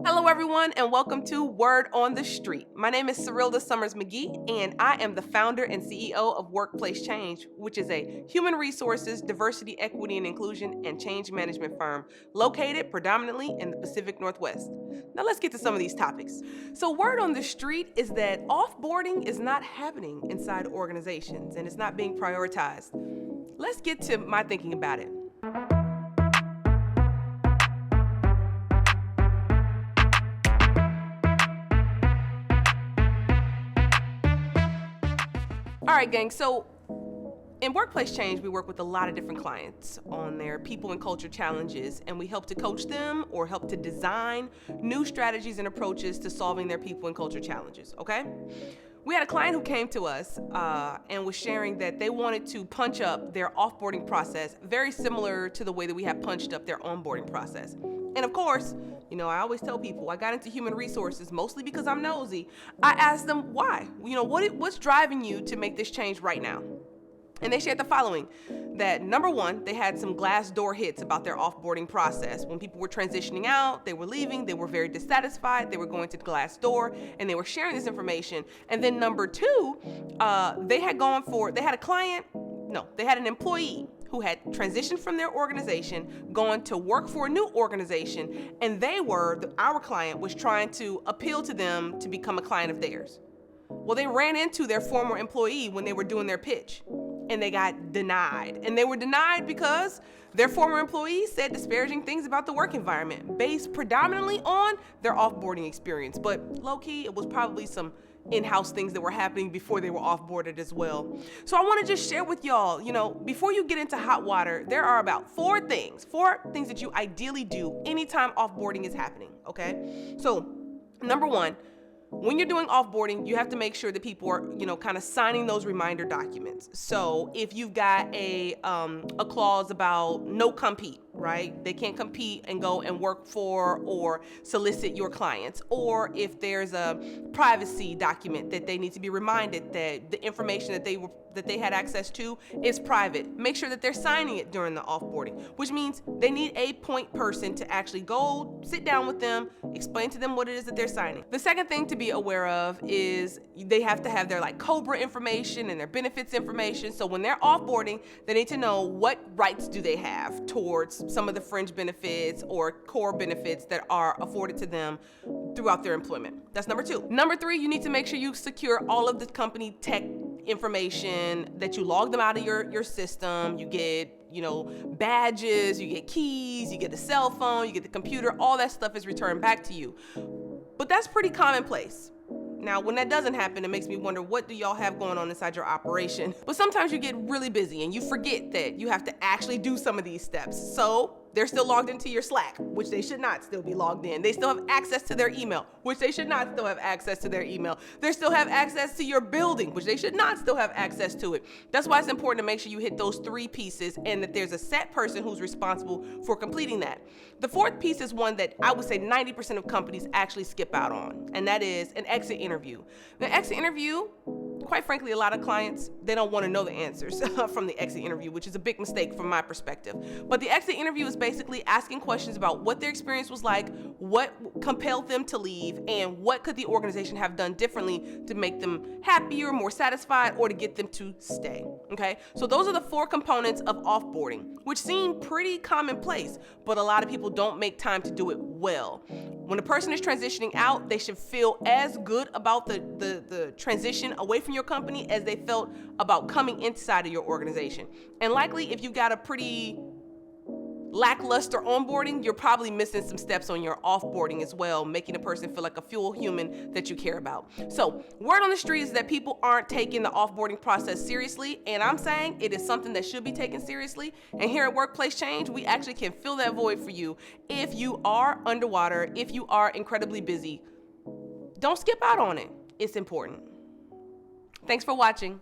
Hello, everyone, and welcome to Word on the Street. My name is Cyrilda Summers McGee, and I am the founder and CEO of Workplace Change, which is a human resources, diversity, equity, and inclusion and change management firm located predominantly in the Pacific Northwest. Now, let's get to some of these topics. So, word on the street is that offboarding is not happening inside organizations and it's not being prioritized. Let's get to my thinking about it. All right, gang. So in Workplace Change, we work with a lot of different clients on their people and culture challenges, and we help to coach them or help to design new strategies and approaches to solving their people and culture challenges, okay? We had a client who came to us and was sharing that they wanted to punch up their offboarding process, very similar to the way that we have punched up their onboarding process. And of course, I always tell people I got into human resources mostly because I'm nosy. I asked them why. What's driving you to make this change right now? And they shared the following, that number one, they had some glass door hits about their offboarding process. When people were transitioning out, they were leaving, they were very dissatisfied, they were going to the glass door, and they were sharing this information. And then number two, they had an employee who had transitioned from their organization, going to work for a new organization, and our client was trying to appeal to them to become a client of theirs. Well, they ran into their former employee when they were doing their pitch, and they got denied. And they were denied because their former employee said disparaging things about the work environment based predominantly on their offboarding experience. But low-key, it was probably some in-house things that were happening before they were offboarded as well. So I want to just share with y'all, before you get into hot water, there are about four things that you ideally do anytime offboarding is happening, okay? So number one, when you're doing offboarding, you have to make sure that people are, kind of signing those reminder documents. So if you've got a clause about no compete, right? They can't compete and go and work for or solicit your clients. Or if there's a privacy document that they need to be reminded that the information that they had access to is private. Make sure that they're signing it during the offboarding, which means they need a point person to actually go sit down with them, explain to them what it is that they're signing. The second thing to be aware of is they have to have their COBRA information and their benefits information. So when they're offboarding, they need to know what rights do they have towards some of the fringe benefits or core benefits that are afforded to them throughout their employment. That's number two. Number three, you need to make sure you secure all of the company tech information, that you log them out of your system. You get badges, you get keys, you get a cell phone, you get the computer. All that stuff is returned back to you. But that's pretty commonplace. Now, when that doesn't happen, it makes me wonder, what do y'all have going on inside your operation? But sometimes you get really busy and you forget that you have to actually do some of these steps. So they're still logged into your Slack, which they should not still be logged in. They still have access to their email, which they should not still have access to their email. They still have access to your building, which they should not still have access to it. That's why it's important to make sure you hit those three pieces and that there's a set person who's responsible for completing that. The fourth piece is one that I would say 90% of companies actually skip out on, and that is an exit interview. The exit interview, quite frankly, a lot of clients, they don't want to know the answers from the exit interview, which is a big mistake from my perspective. But the exit interview is basically asking questions about what their experience was like, what compelled them to leave, and what could the organization have done differently to make them happier, more satisfied, or to get them to stay, okay? So those are the four components of offboarding, which seem pretty commonplace, but a lot of people don't make time to do it well. When a person is transitioning out, they should feel as good about the transition away from your company as they felt about coming inside of your organization. And likely, if you got a pretty lackluster onboarding, you're probably missing some steps on your offboarding as well, making a person feel like a full human that you care about. So word on the street is that people aren't taking the offboarding process seriously, and I'm saying it is something that should be taken seriously. And here at Workplace Change, we actually can fill that void for you. If you are underwater, if you are incredibly busy, don't skip out on it. It's important. Thanks for watching.